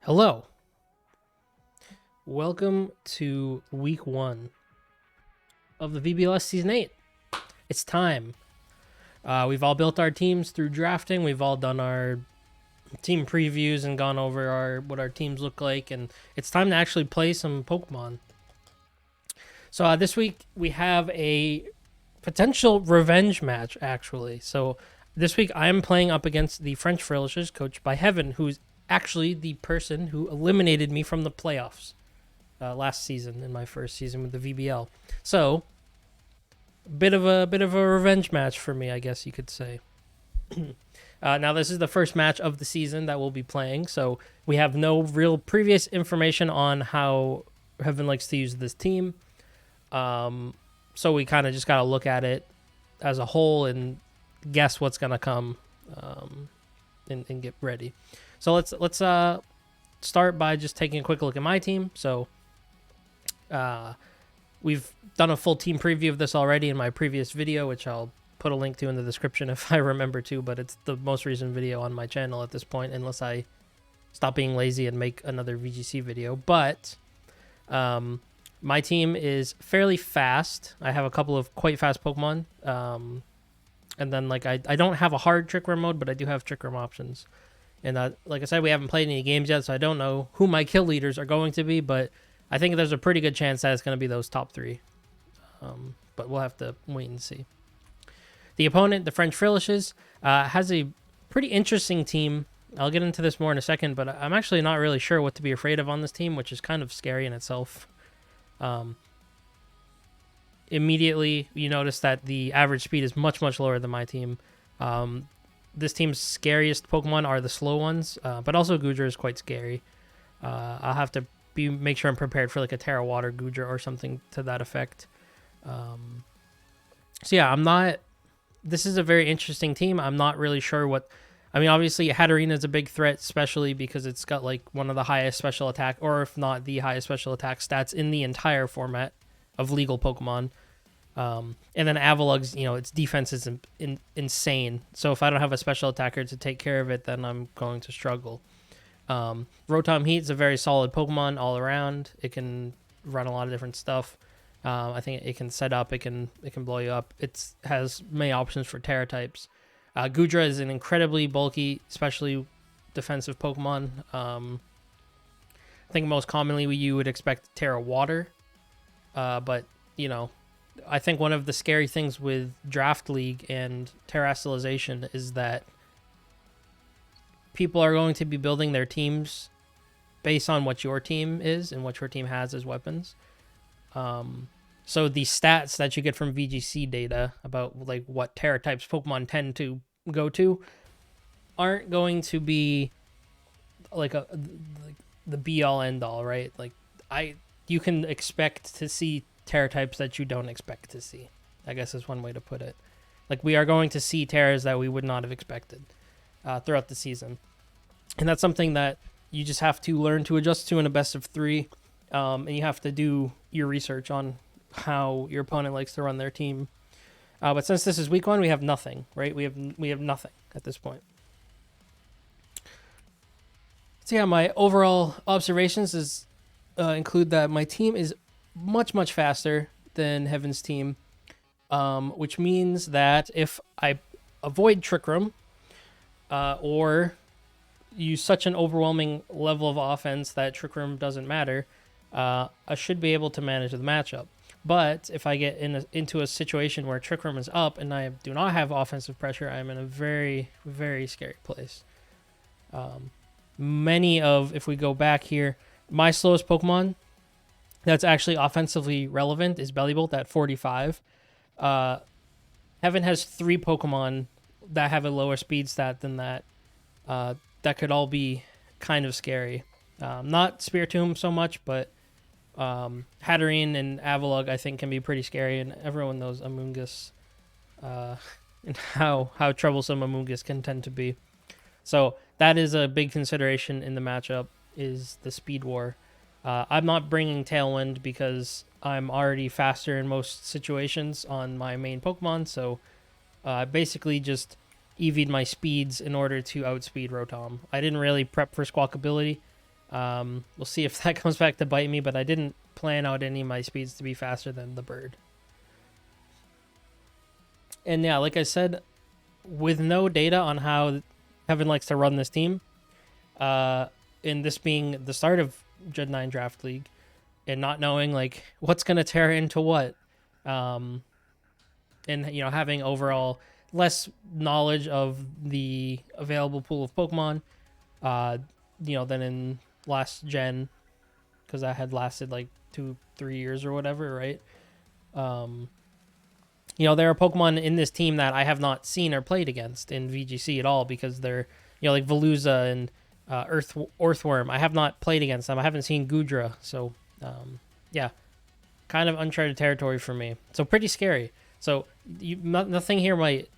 Hello. Welcome to week 1 of the VBL-S Season 8. It's time. We've all built our teams through drafting. We've all done our team previews and gone over what our teams look like, and it's time to actually play some Pokemon. So this week we have a potential revenge match, actually. So this week I am playing up against the French Frilishers, coached by Heaven, who's actually the person who eliminated me from the playoffs last season in my first season with the VBL. So, bit of a revenge match for me, I guess you could say. Now, this is the first match of the season that we'll be playing, so we have no real previous information on how Heaven likes to use this team. So we kind of just got to look at it as a whole and guess what's going to come and get ready. So let's start by just taking a quick look at my team. So we've done a full team preview of this already in my previous video, which I'll put a link to in the description if I remember to, but it's the most recent video on my channel at this point, unless I stop being lazy and make another VGC video. But my team is fairly fast. I have a couple of quite fast Pokemon. And then I don't have a hard Trick Room mode, but I do have Trick Room options. And like I said, we haven't played any games yet, so I don't know who my kill leaders are going to be, but I think there's a pretty good chance that it's going to be those top 3. But we'll have to wait and see. The opponent, the French Frilishers, has a pretty interesting team. I'll get into this more in a second, but I'm actually not really sure what to be afraid of on this team, which is kind of scary in itself. Immediately, you notice that the average speed is much, much lower than my team. This team's scariest Pokemon are the slow ones, but also Goodra is quite scary. I'll have to make sure I'm prepared for like a Terra Water Goodra or something to that effect. So yeah, this is a very interesting team. I'm not really sure obviously Hatterene is a big threat, especially because it's got like one of the highest special attack, or if not the highest special attack stats in the entire format of legal Pokemon. And then Avalug's, its defense is insane. So if I don't have a special attacker to take care of it, then I'm going to struggle. Rotom Heat is a very solid Pokemon all around. It can run a lot of different stuff. I think it can set up. It can blow you up. It has many options for Terra types. Goodra is an incredibly bulky, especially defensive Pokemon. I think most commonly you would expect Terra Water, but I think one of the scary things with Draft League and Terrestrialization is that people are going to be building their teams based on what your team is and what your team has as weapons. So the stats that you get from VGC data about like what Terra types Pokemon tend to go to aren't going to be like the be all end all, right? You can expect to see Terra types that you don't expect to see, I guess is one way to put it. Like, we are going to see Terras that we would not have expected throughout the season. And that's something that you just have to learn to adjust to in a best of 3. And you have to do your research on how your opponent likes to run their team. But since this is week 1, we have nothing, right? We have nothing at this point. So yeah, my overall observations include that my team is much, much faster than Heaven's team, which means that if I avoid Trick Room or use such an overwhelming level of offense that Trick Room doesn't matter, I should be able to manage the matchup. But if I get into a situation where Trick Room is up and I do not have offensive pressure, I'm in a very, very scary place. If we go back here, my slowest Pokemon that's actually offensively relevant is Bellibolt at 45. Heaven has 3 Pokemon that have a lower speed stat than that. That could all be kind of scary. Not Spiritomb so much, but Hatterene and Avalugg I think can be pretty scary, and everyone knows Amoonguss and how troublesome Amoonguss can tend to be. So that is a big consideration in the matchup, is the speed war. I'm not bringing Tailwind because I'm already faster in most situations on my main Pokemon, so I basically just EV'd my speeds in order to outspeed Rotom. I didn't really prep for Squawkability. We'll see if that comes back to bite me, but I didn't plan out any of my speeds to be faster than the bird. And yeah, like I said, with no data on how Kevin likes to run this team, in this being the start of Gen 9 Draft League, and not knowing like what's gonna tear into what, and having overall less knowledge of the available pool of Pokemon, than in last gen, because that had lasted like 2-3 years or whatever, right? There are Pokemon in this team that I have not seen or played against in VGC at all, because they're, like Veluza and Earthworm. I have not played against them. I haven't seen Gudra. So, kind of uncharted territory for me. So pretty scary. So nothing here might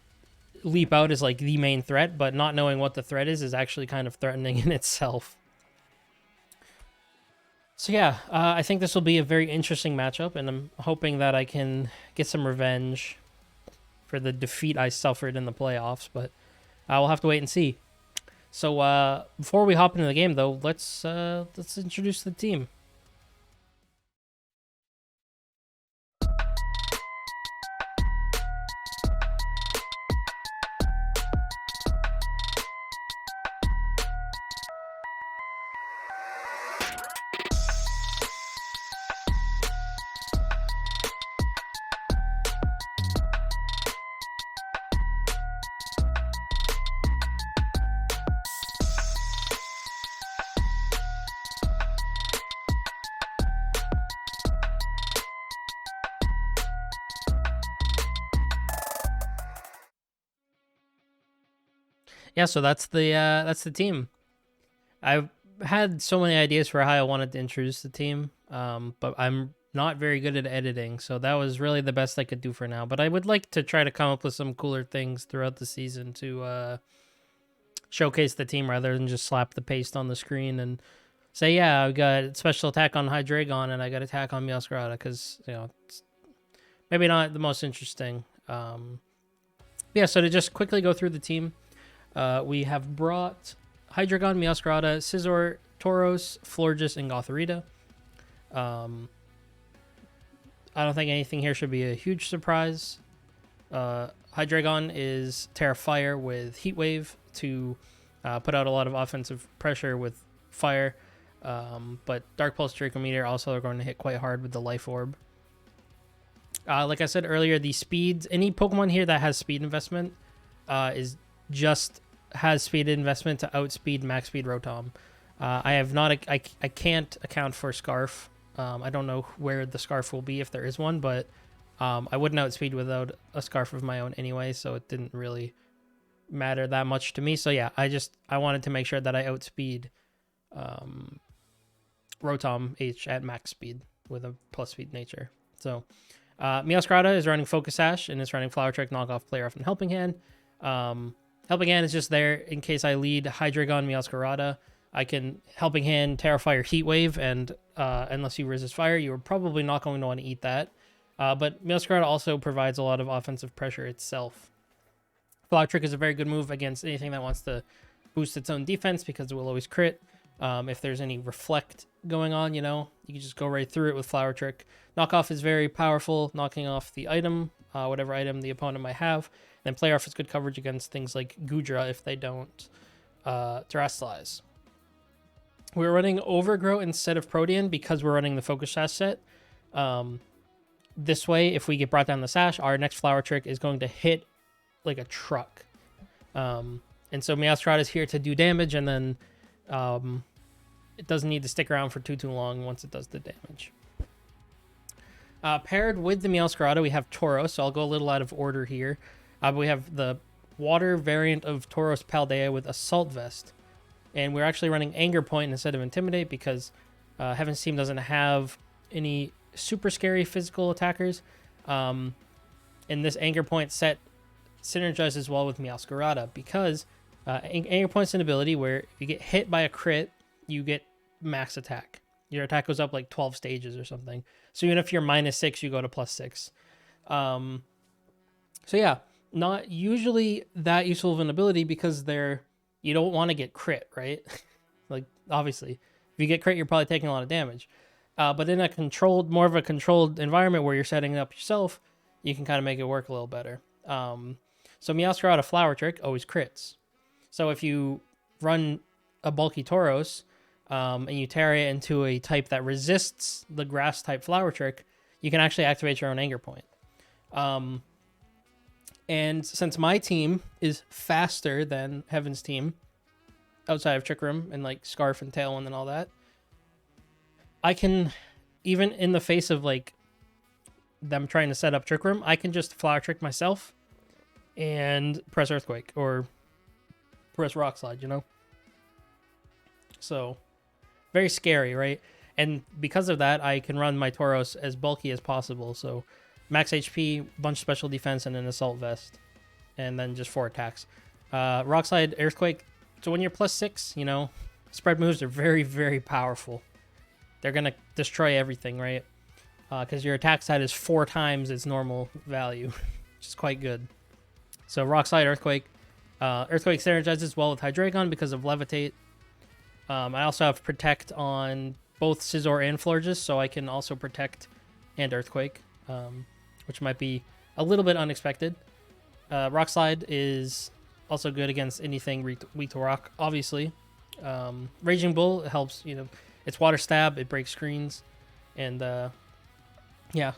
leap out as like the main threat, but not knowing what the threat is actually kind of threatening in itself. So yeah, I think this will be a very interesting matchup, and I'm hoping that I can get some revenge for the defeat I suffered in the playoffs, but I will have to wait and see. So before we hop into the game, though, let's introduce the team. Yeah, so that's the team. I've had so many ideas for how I wanted to introduce the team, but I'm not very good at editing, so that was really the best I could do for now. But I would like to try to come up with some cooler things throughout the season to showcase the team rather than just slap the paste on the screen and say, yeah, I got special attack on Hydreigon and I got attack on Meowscarada, because it's maybe not the most interesting. Yeah, so to just quickly go through the team, we have brought Hydreigon, Meowscarada, Scizor, Tauros, Florges, and Gothorita. I don't think anything here should be a huge surprise. Hydreigon is Terra Fire with Heat Wave to put out a lot of offensive pressure with fire. But Dark Pulse, Draco Meteor also are going to hit quite hard with the Life Orb. Like I said earlier, the speeds, any Pokemon here that has speed investment has speed investment to outspeed max speed Rotom. I can't account for Scarf. I don't know where the Scarf will be if there is one, but I wouldn't outspeed without a Scarf of my own anyway, so it didn't really matter that much to me. So yeah, I wanted to make sure that I outspeed Rotom H at max speed with a plus speed nature. So Meowscarada is running Focus Sash and is running Flower Trick, Knockoff, Play Rough, and Helping Hand. Helping Hand is just there in case I lead Hydreigon, Meowscarada. I can Helping Hand, Terra Fire, Heat Wave, and unless you resist fire, you are probably not going to want to eat that. But Meowscarada also provides a lot of offensive pressure itself. Flower Trick is a very good move against anything that wants to boost its own defense, because it will always crit. If there's any Reflect going on, you can just go right through it with Flower Trick. Knockoff is very powerful, knocking off the item, whatever item the opponent might have. And then Play Rough is good coverage against things like Gudra if they don't Terastallize. We're running Overgrow instead of Protean because we're running the Focus Sash set. This way, if we get brought down the Sash, our next Flower Trick is going to hit like a truck. And so Meowscarada is here to do damage, and then it doesn't need to stick around for too long once it does the damage. Paired with the Meowscarada, we have Tauros, so I'll go a little out of order here. We have the water variant of Tauros Paldea with Assault Vest. And we're actually running Anger Point instead of Intimidate because Heaven's Team doesn't have any super scary physical attackers. And this Anger Point set synergizes well with Meowscarada because Anger Point's an ability where if you get hit by a crit, you get max attack. Your attack goes up like 12 stages or something. So even if you're -6, you go to +6. So yeah, not usually that useful of an ability because you don't want to get crit, right? Like, obviously, if you get crit, you're probably taking a lot of damage. But in a more of a controlled environment where you're setting it up yourself, you can kind of make it work a little better. So Meowscar out of Flower Trick always crits. So if you run a bulky Tauros, and you tear it into a type that resists the grass type Flower Trick, you can actually activate your own Anger Point. And since my team is faster than Heaven's team, outside of Trick Room and like Scarf and Tailwind and all that, I can, even in the face of like them trying to set up Trick Room, I can just Flower Trick myself and press Earthquake or press Rock Slide, you know? So, very scary, right? And because of that, I can run my Tauros as bulky as possible. So, max HP, bunch of special defense, and an Assault Vest. And then just 4 attacks. Rock Slide, Earthquake. So when you're +6, you know, spread moves are very, very powerful. They're going to destroy everything, right? Because your attack side is 4 times its normal value, which is quite good. So Rock Slide, Earthquake. Earthquake synergizes well with Hydreigon because of Levitate. I also have Protect on both Scizor and Florges, so I can also Protect and Earthquake, which might be a little bit unexpected. Rock Slide is also good against anything weak to rock, obviously. Raging Bull helps, you know, it's Water Stab, it breaks screens, and yeah,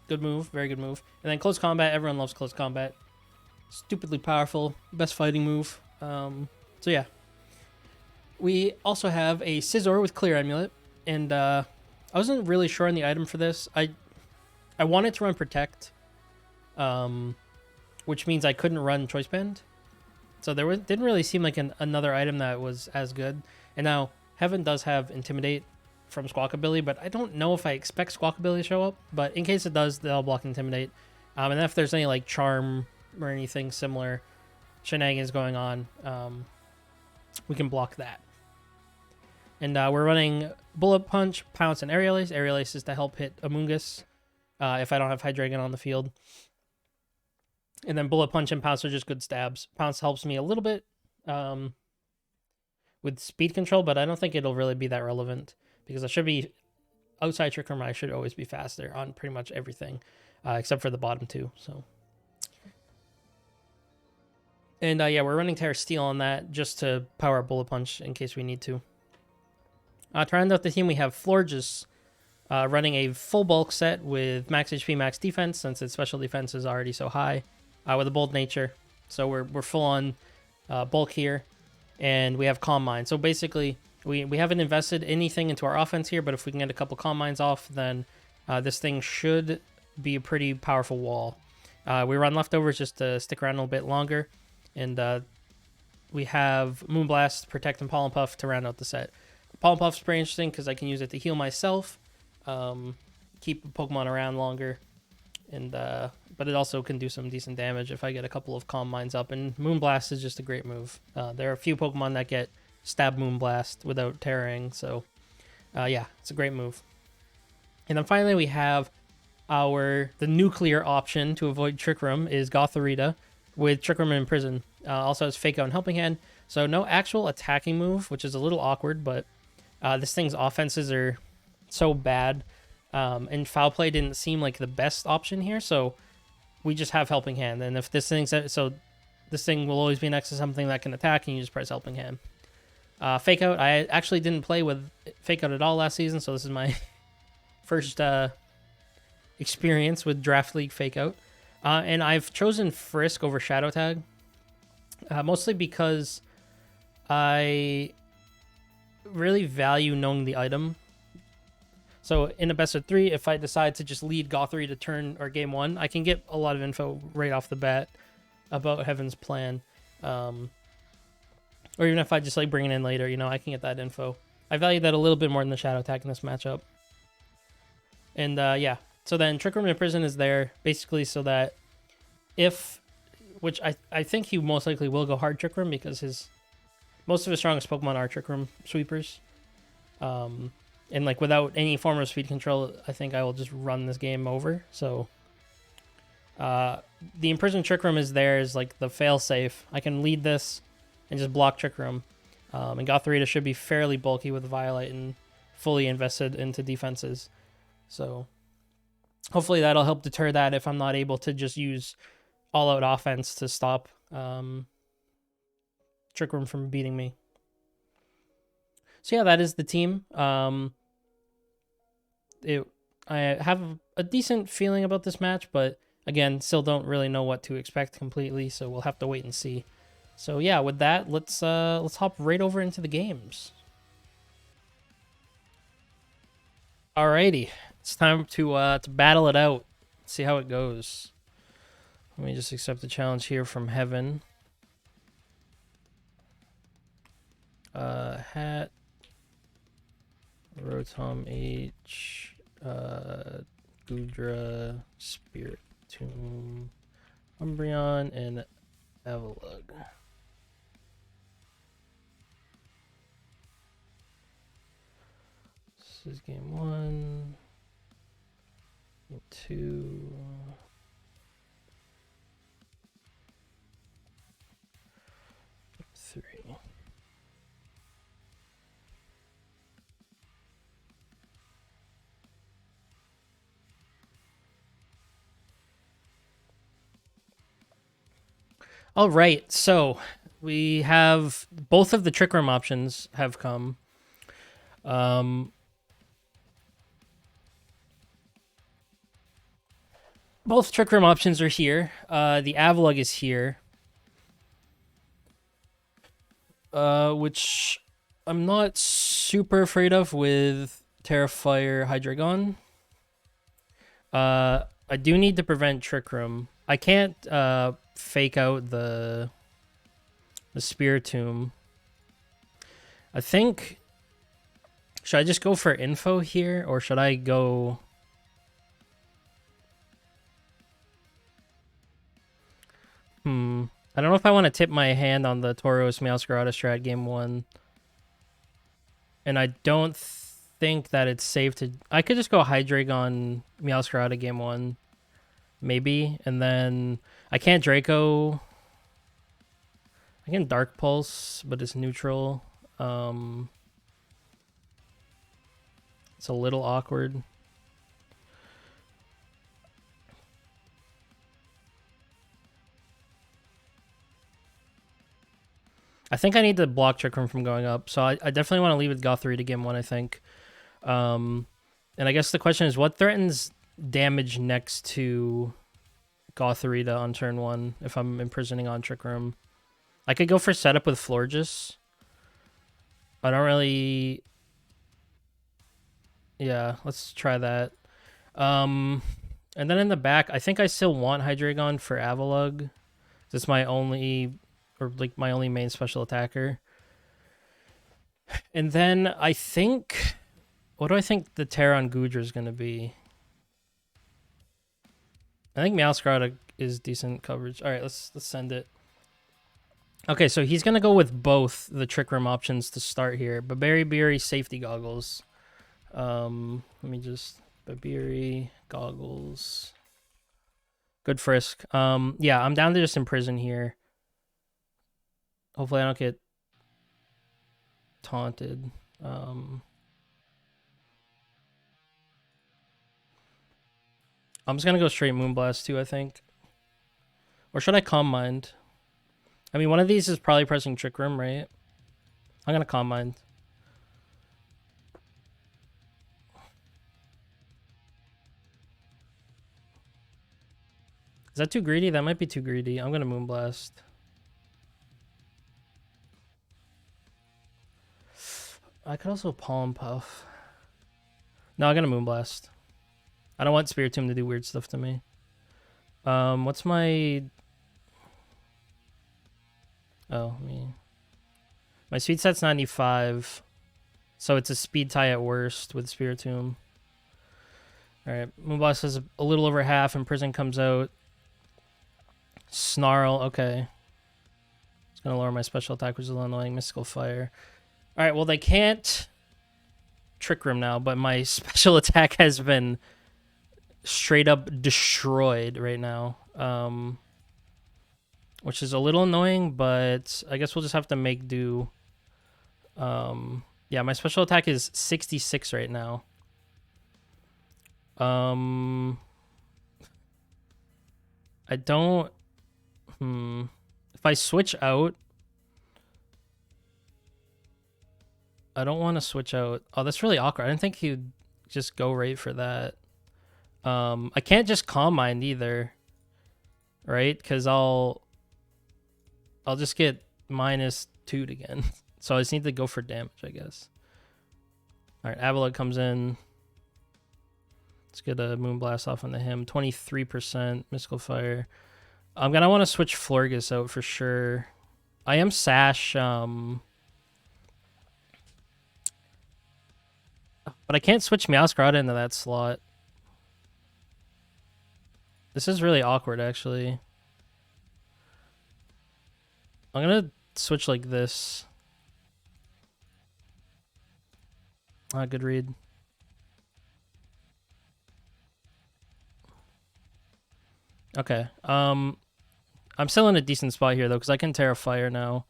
good move, very good move. And then Close Combat, everyone loves Close Combat. Stupidly powerful, best fighting move. So yeah. We also have a Scizor with Clear Amulet, and I wasn't really sure on the item for this. I wanted to run Protect, which means I couldn't run Choice Band. So didn't really seem like another item that was as good. And now Heaven does have Intimidate from Squawkabilly, but I don't know if I expect Squawkabilly to show up. But in case it does, they'll block Intimidate. And if there's any like Charm or anything similar shenanigans going on, we can block that. And we're running Bullet Punch, Pounce, and Aerial Ace. Aerial Ace is to help hit Amoonguss if I don't have Hydreigon on the field. And then Bullet Punch and Pounce are just good stabs. Pounce helps me a little bit with speed control, but I don't think it'll really be that relevant because I should be outside Trick Room. I should always be faster on pretty much everything except for the bottom 2. So, and yeah, we're running Terra Steel on that just to power up Bullet Punch in case we need to. To round out the team, we have Florges running a full bulk set with max HP, max defense, since its special defense is already so high, with a bold nature. So we're full on bulk here, and we have Calm Mind. So basically, we haven't invested anything into our offense here, but if we can get a couple Calm Minds off, then this thing should be a pretty powerful wall. We run Leftovers just to stick around a little bit longer, and we have Moonblast, Protect, and Pollen Puff to round out the set. Pollen Puff's pretty interesting because I can use it to heal myself, keep Pokemon around longer, and but it also can do some decent damage if I get a couple of Calm Minds up. And Moonblast is just a great move. There are a few Pokemon that get Stab Moonblast without tearing, so yeah, it's a great move. And then finally we have the nuclear option to avoid Trick Room is Gothorita with Trick Room and Imprison. Also has Fake Out and Helping Hand, so no actual attacking move, which is a little awkward, but this thing's offenses are so bad, and Foul Play didn't seem like the best option here, so we just have Helping Hand. And if this thing will always be next to something that can attack, and you just press Helping Hand. Fake Out, I actually didn't play with Fake Out at all last season, so this is my first experience with Draft League Fake Out. And I've chosen Frisk over Shadow Tag, mostly because I really value knowing the item. So in a best of 3, if I decide to just lead Gothorita to turn or game 1, I can get a lot of info right off the bat about Heaven's plan. Or even if I just like bring it in later, you know, I can get that info. I value that a little bit more than the Shadow Attack in this matchup. And yeah, so then Trick Room and Prison is there basically so that which I think he most likely will go hard Trick Room because most of his strongest Pokemon are Trick Room sweepers. And like without any form of speed control, I think I will just run this game over. So the Imprisoned Trick Room is there as like the fail safe. I can lead this and just block Trick Room. And Gotharita should be fairly bulky with Violet and fully invested into defenses. So hopefully that'll help deter that if I'm not able to just use all-out offense to stop Trick Room from beating me. So yeah, that is the team. I have a decent feeling about this match, but again, still don't really know what to expect completely, so we'll have to wait and see. So yeah, with that, let's hop right over into the games. Alrighty, it's time to battle it out. See how it goes. Let me just accept the challenge here from Heaven. Hat, Rotom H, Goodra, Spirit Tomb, Umbreon, and Avalugg. This is game 1, game 2. Game 3. All right, so we have both of the Trick Room options have come. Both Trick Room options are here. The Avalugg is here, which I'm not super afraid of with Terrafire Hydreigon. I do need to prevent Trick Room. I can't fake out the Spiritomb. I think, should I just go for info here, or should I go? I don't know if I want to tip my hand on the Tauros Meowscarada strat game 1. And I don't think that it's safe to... I could just go Hydreigon Meowscarada game 1. Maybe. And then I can't Draco. I can Dark Pulse, but it's neutral. It's a little awkward. I think I need to block Trick Room from going up, so I definitely want to leave with Gothorita to game 1, I think. And I guess the question is, what threatens damage next to Gothorita on turn 1 if I'm imprisoning on Trick Room? I could go for setup with Florges. I don't really... Yeah, let's try that. And then in the back, I think I still want Hydreigon for Avalugg. That's my only... or like my only main special attacker. And then I think, what do I think the Terra on Goodra is going to be? I think Meowscarada is decent coverage. All right, let's send it. Okay, so he's going to go with both the Trick Room options to start here. Babiri safety goggles. Let me just, Babiri goggles. Good Frisk. Yeah, I'm down to just imprison here. Hopefully I don't get taunted. I'm just going to go straight Moonblast too, I think. Or should I Calm Mind? I mean, one of these is probably pressing Trick Room, right? I'm going to Calm Mind. Is that too greedy? That might be too greedy. I'm going to Moonblast. I could also Palm Puff. No, I'm going to Moonblast. I don't want Spiritomb to do weird stuff to me. What's my... Oh, my speed set's 95. So it's a speed tie at worst with Spiritomb. Alright, Moonblast has a little over half, and Prison comes out. Snarl, okay. It's going to lower my special attack, which is a little annoying. Mystical Fire. Alright, well, they can't Trick Room now, but my special attack has been straight up destroyed right now. Which is a little annoying, but I guess we'll just have to make do Yeah, my special attack is 66 right now. I don't... If I switch out... I don't want to switch out. Oh, that's really awkward. I didn't think he'd just go right for that. I can't just Calm Mind either. Right? Because I'll just get -2'd again. So I just need to go for damage, I guess. Alright, Avalugg comes in. Let's get a Moonblast off onto him. 23%. Mystical Fire. I'm gonna want to switch Florges out for sure. I am Sash, but I can't switch Meowscarada into that slot. This is really awkward, actually. I'm gonna switch like this. Good read. Okay. I'm still in a decent spot here, though, because I can Terra Fire now.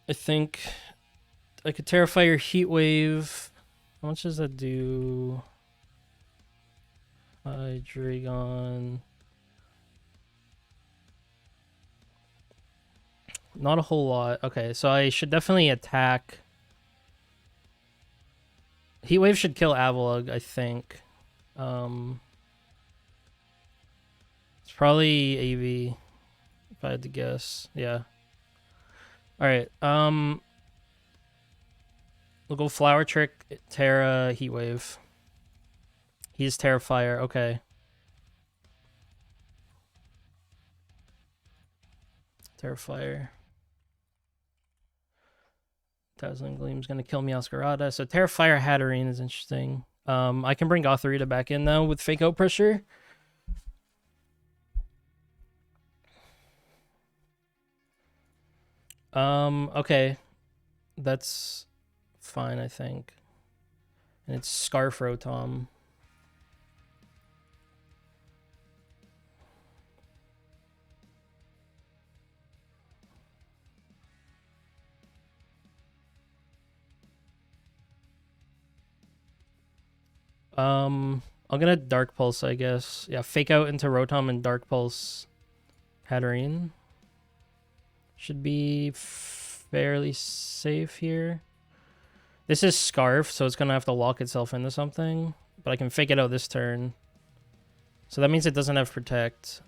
I think I could Terra Fire Heat Wave. How much does that do? Hydreigon. Not a whole lot. Okay, so I should definitely attack. Heat Wave should kill Avalugg, I think. It's probably AV, if I had to guess. Yeah. Alright, we'll go Flower Trick, Terra, Heat Wave. He's Terra Fire, okay. Terra Fire. Dazzling Gleam's gonna kill Meowscarada. So Terra Fire Hatterene is interesting. I can bring Gothorita back in though with Fake Out Pressure. Okay. That's fine, I think. And it's Scarf Rotom. I'm gonna Dark Pulse, I guess. Yeah, Fake Out into Rotom and Dark Pulse Hatterene. Should be fairly safe here. This is Scarf, so it's gonna have to lock itself into something. But I can Fake It Out this turn. So that means it doesn't have Protect.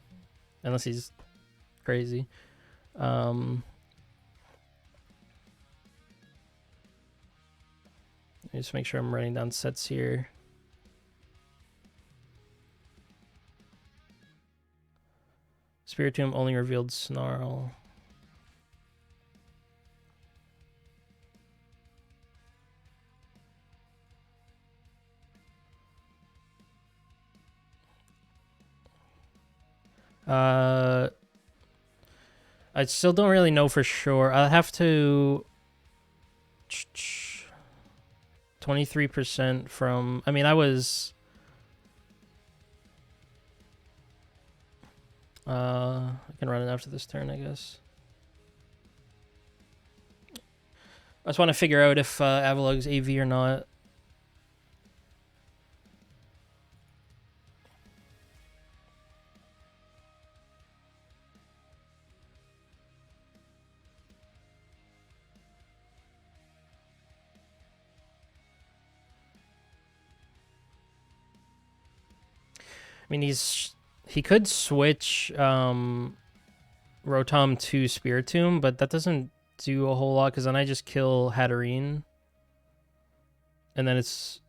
Unless he's crazy. Just make sure I'm writing down sets here. Spiritomb only revealed Snarl. I still don't really know for sure. I'll have to 23% from... I mean, I was... I can run it after this turn, I guess. I just want to figure out if Avalugg's AV or not. I mean, he could switch Rotom to Spiritomb, but that doesn't do a whole lot because then I just kill Hatterene. And then it's...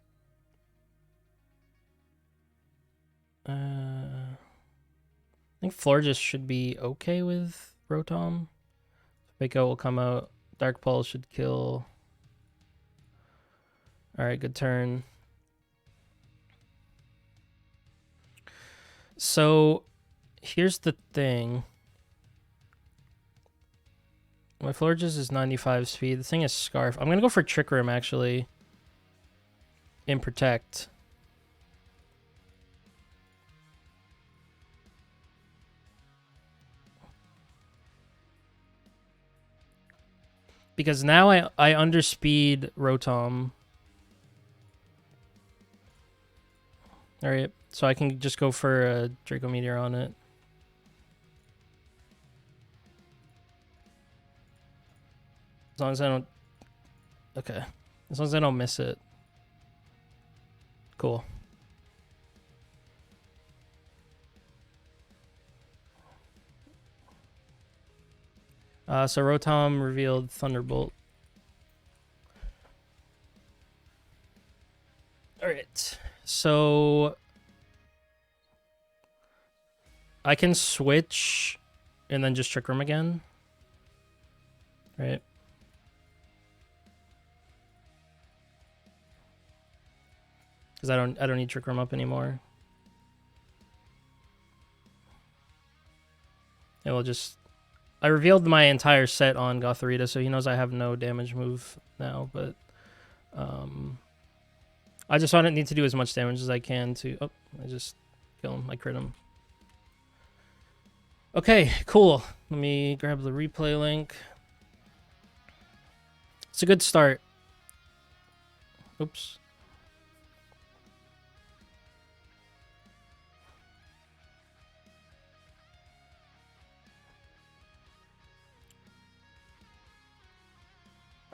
I think Florges should be okay with Rotom. Mako will come out. Dark Pulse should kill. Alright, good turn. So, here's the thing. My Florges is 95 speed. The thing is Scarf. I'm going to go for Trick Room, actually. In Protect. Because now I underspeed Rotom. Alright, so I can just go for a Draco Meteor on it. As long as I don't... Okay. As long as I don't miss it. Cool. So Rotom revealed Thunderbolt. Alright. So I can switch and then just Trick Room again. Right. Because I don't need Trick Room up anymore. And we'll just... I revealed my entire set on Gothorita, so he knows I have no damage move now, but I just want to need to do as much damage as I can to... Oh, I just kill him. I crit him. Okay, cool. Let me grab the replay link. It's a good start. Oops.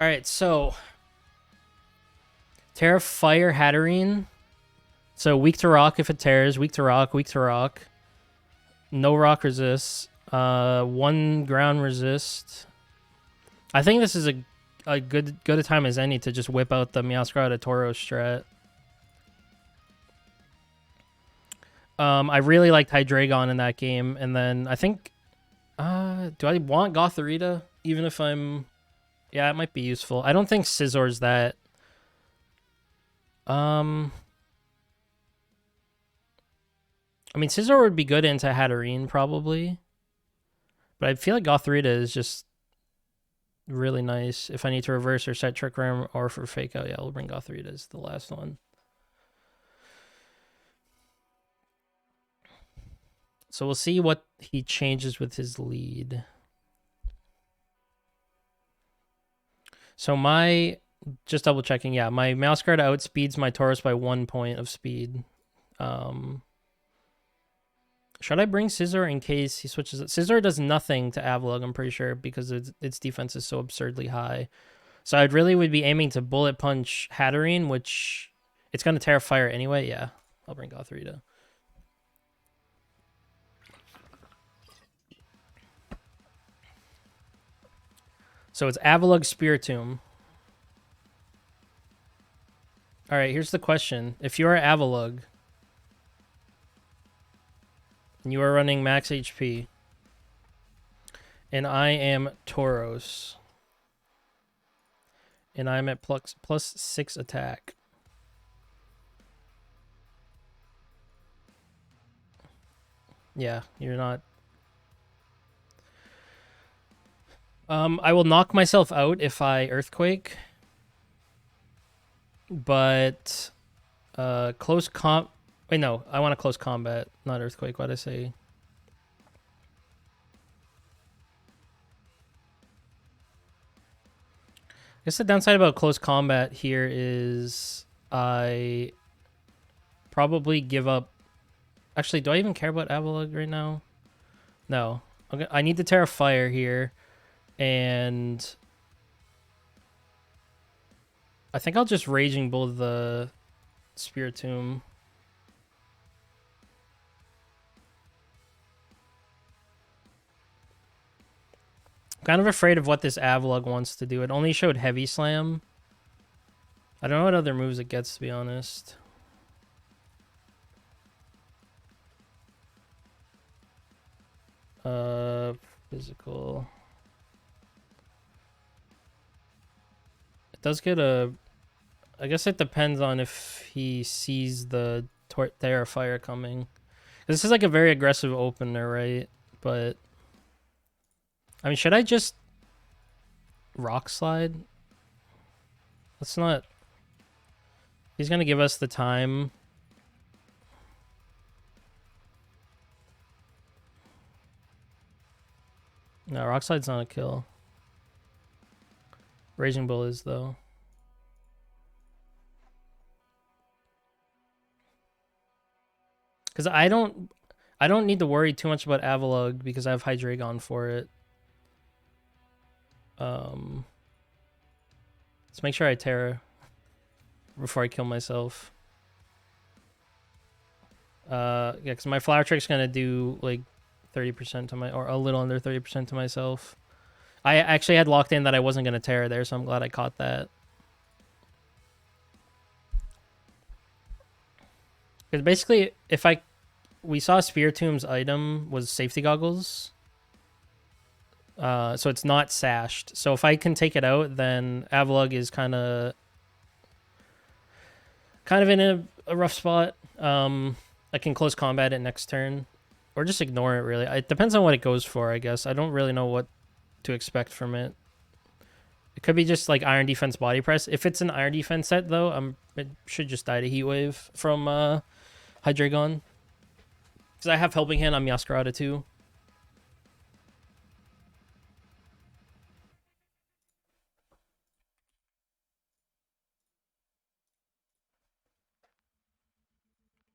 Alright, so... Terra Fire Hatterene. So weak to rock if it tears. Weak to rock, weak to rock. No rock resist. 1 ground resist. I think this is a good a time as any to just whip out the Meowscarada out of Tauros strat. I really liked Hydreigon in that game, and then I think do I want Gothorita even if I'm... Yeah, it might be useful. I don't think Scizzor's that... I mean, Scizor would be good into Hatterene, probably. But I feel like Gothorita is just really nice. If I need to reverse or set Trick Room or for Fake Out, yeah, we'll bring Gothorita as the last one. So we'll see what he changes with his lead. So my... Just double checking, yeah. My Meowscarada outspeeds my Tauros by 1 point of speed. Should I bring Scizor in case he switches it? Scizor does nothing to Avalugg, I'm pretty sure, because its defense is so absurdly high. So I would be aiming to Bullet Punch Hatterene, which it's going to Terra Fire anyway. Yeah, I'll bring Gothorita. So it's Avalugg Spiritomb. All right, here's the question. If you are Avalugg and you are running max HP and I am Tauros and I'm at plus 6 attack. Yeah, you're not... I will knock myself out if I Earthquake. But close wait, no, I want a close combat, not Earthquake. What'd I say? I guess the downside about close combat here is I probably give up... Actually, do I even care about Avalugg right now? No. Okay, I need to Terra Fire here, and I think I'll just Raging Bull the Spiritomb. I'm kind of afraid of what this Avalugg wants to do. It only showed Heavy Slam. I don't know what other moves it gets, to be honest. Physical. It does get a... I guess it depends on if he sees the Terra Fire coming. This is like a very aggressive opener, right? But I mean, should I just Rock Slide? Let's not... He's gonna give us the time. No, Rock Slide's not a kill. Raging Bull is, though. Because I don't need to worry too much about Avalugg because I have Hydreigon for it. Let's make sure I Terra before I kill myself. Yeah, because my Flower Trick's gonna do like 30% to my, or a little under 30% to myself. I actually had locked in that I wasn't gonna Terra there, so I'm glad I caught that. Because basically, if we saw Spiritom's item was Safety Goggles. So it's not sashed. So if I can take it out, then Avalugg is kind of in a rough spot. I can close combat it next turn, or just ignore it. Really, it depends on what it goes for. I guess I don't really know what to expect from it. It could be just like Iron Defense Body Press. If it's an Iron Defense set, though, it should just die to Heat Wave from Hydreigon. Because I have Helping Hand on Meowscarada too.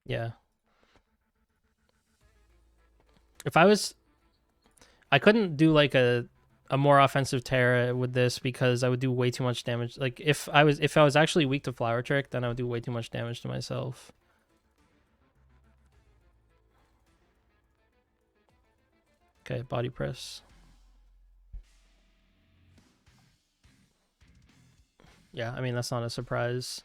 Yeah. If I couldn't do like a more offensive Terra with this because I would do way too much damage. Like if I was actually weak to Flower Trick, then I would do way too much damage to myself. Okay, Body Press. Yeah, I mean that's not a surprise.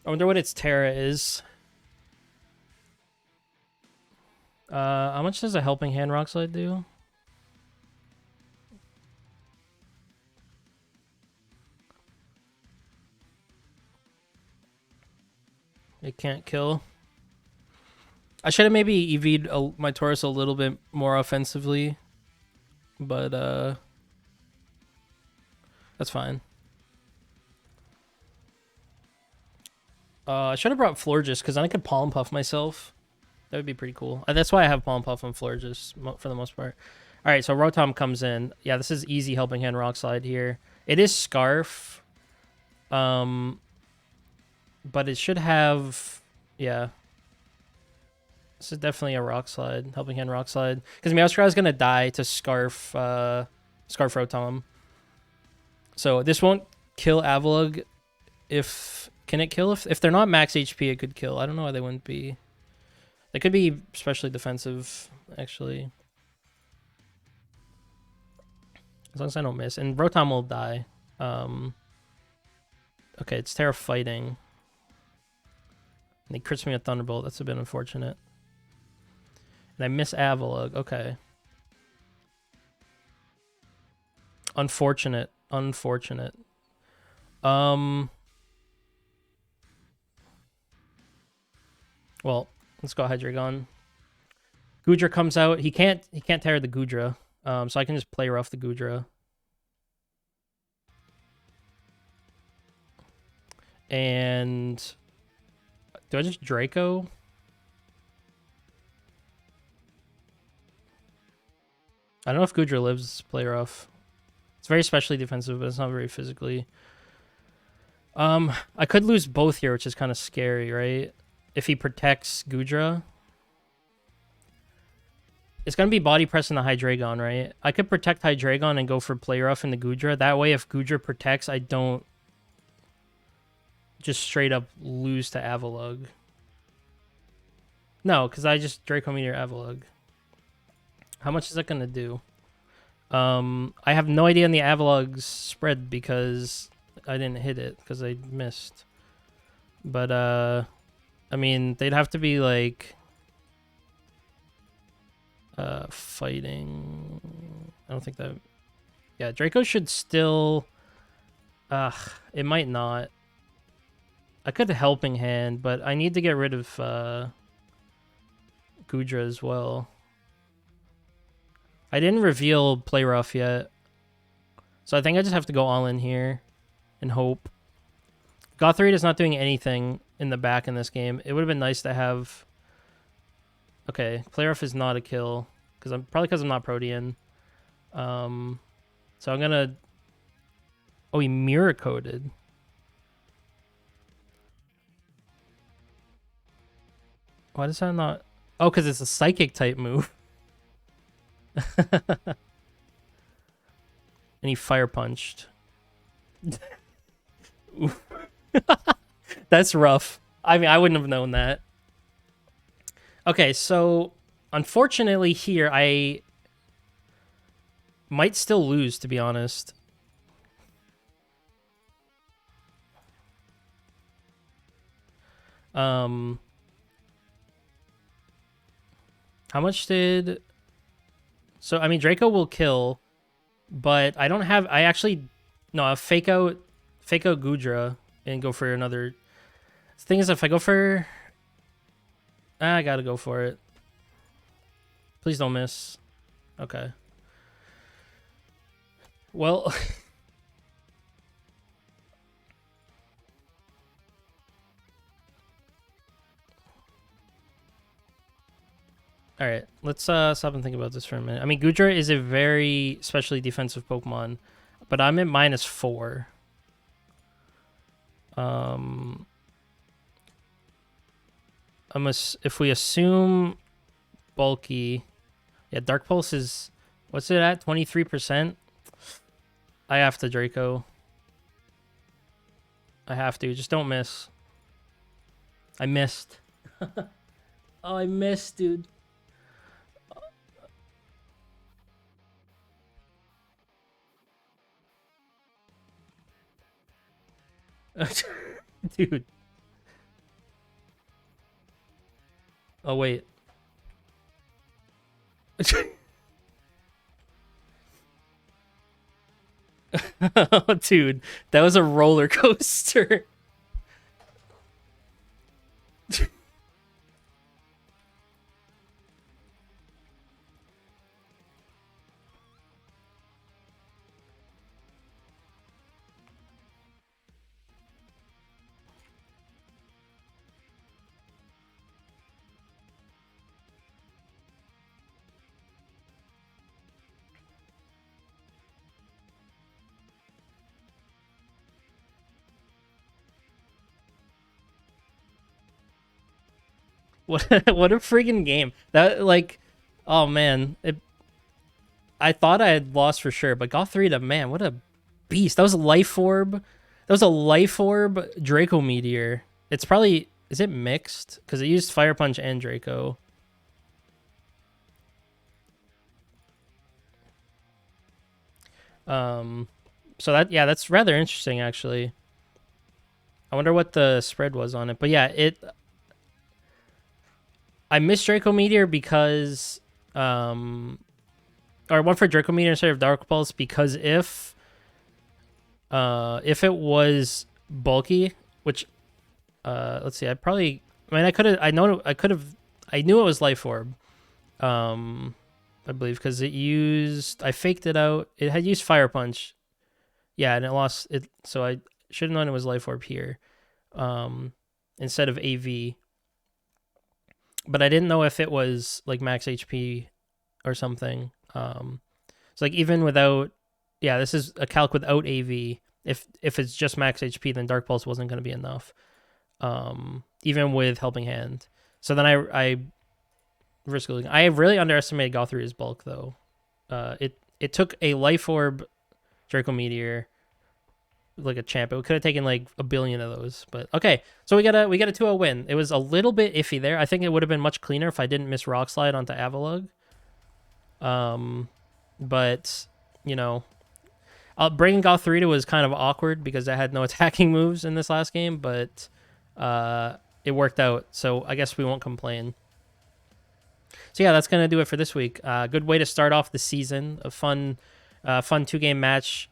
I wonder what its Terra is. How much does a Helping Hand Rock Slide do? It can't kill. I should have maybe EV'd my Tauros a little bit more offensively, but that's fine. I should have brought Florges because then I could Palm Puff myself. That would be pretty cool. That's why I have Palm Puff and Florges for the most part. All right, so Rotom comes in. Yeah, this is easy Helping Hand Rock Slide here. It is Scarf. But it should have... Yeah. This is definitely a Rock Slide. Helping Hand Rock Slide. Because Meowscarada is going to die to Scarf Rotom. So this won't kill Avalugg if... Can it kill? If they're not max HP, it could kill. I don't know why they wouldn't be. They could be especially defensive, actually. As long as I don't miss. And Rotom will die. Okay, it's Terra fighting. And he crits me a Thunderbolt. That's a bit unfortunate. And I miss Avalugg. Okay. Unfortunate. Unfortunate. Well, let's go Hydreigon. Goodra comes out. He can't tear the Goodra. So I can just play rough the Goodra. And do I just Draco? I don't know if Goodra lives play rough. It's very specially defensive, but it's not very physically. I could lose both here, which is kind of scary, right? If he protects Goodra. It's going to be Body Press in the Hydreigon, right? I could protect Hydreigon and go for Play Rough in the Goodra. That way, if Goodra protects, I don't just straight up lose to Avalugg. No, because I just Draco Meteor Avalugg. How much is that going to do? I have no idea on the Avalugg's spread because I didn't hit it because I missed. But, I mean, they'd have to be, like, fighting. I don't think that... Yeah, Draco should still... it might not. I could Helping Hand, but I need to get rid of, Goodra as well. I didn't reveal Play Rough yet. So I think I just have to go all in here and hope. Gothorita is not doing anything in the back in this game. It would have been nice to have... Okay, Play Rough is not a kill. Probably because I'm not Protean. So I'm gonna. Oh, he mirror coded. Why does that not? Oh, because it's a psychic type move. And he fire punched. That's rough. I mean, I wouldn't have known that. Okay, so unfortunately here I might still lose, to be honest. How much did... So, I mean, Draco will kill, but I don't have... I actually... No, I'll fake out Gudra and go for another... The thing is, if I go for... I gotta go for it. Please don't miss. Okay. Well... Alright, let's stop and think about this for a minute. I mean, Gudra is a very specially defensive Pokemon, but I'm at -4. If we assume bulky, yeah, Dark Pulse is, what's it at? 23%. I have to Draco. I have to. Just don't miss. I missed. Oh, I missed, dude. Dude. Oh, wait. Dude, that was a roller coaster. What what a friggin' game. That, like, oh man. I thought I had lost for sure, but got 3 to, man, what a beast. That was a Life Orb. That was a Life Orb Draco Meteor. It's probably, is it mixed? Because it used Fire Punch and Draco. So that, yeah, that's rather interesting actually. I wonder what the spread was on it. But yeah, I missed Draco Meteor because or one for Draco Meteor instead of Dark Pulse, because if it was bulky, which let's see, I mean, I knew it was Life Orb. I believe, because I faked it out. It had used Fire Punch. Yeah, and it lost it, so I should have known it was Life Orb here. Instead of AV. But I didn't know if it was like max HP or something. So like even without, yeah, this is a calc without AV. If it's just max HP, then Dark Pulse wasn't going to be enough. Even with Helping Hand. So then I risk losing. I really underestimated Gothrie's bulk though. It took a Life Orb Draco Meteor like a champ. It could have taken like a billion of those. But okay, so we got a 2-0 win. It was a little bit iffy there. I think it would have been much cleaner if I didn't miss Rock Slide onto Avalugg. But you know, bringing Gothrita was kind of awkward because I had no attacking moves in this last game, but it worked out. So I guess we won't complain. So yeah, that's gonna do it for this week. Good way to start off the season. A fun 2-game match.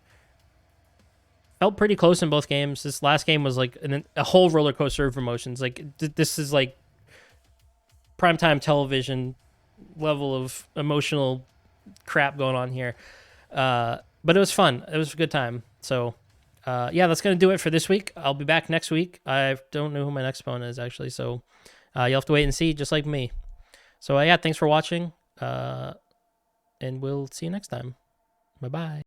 Felt pretty close in both games. This last game was like a whole roller coaster of emotions. Like this is like primetime television level of emotional crap going on here. But it was fun. It was a good time. So yeah, that's gonna do it for this week. I'll be back next week. I don't know who my next opponent is actually, so you'll have to wait and see, just like me. So yeah, thanks for watching, and we'll see you next time. Bye-bye.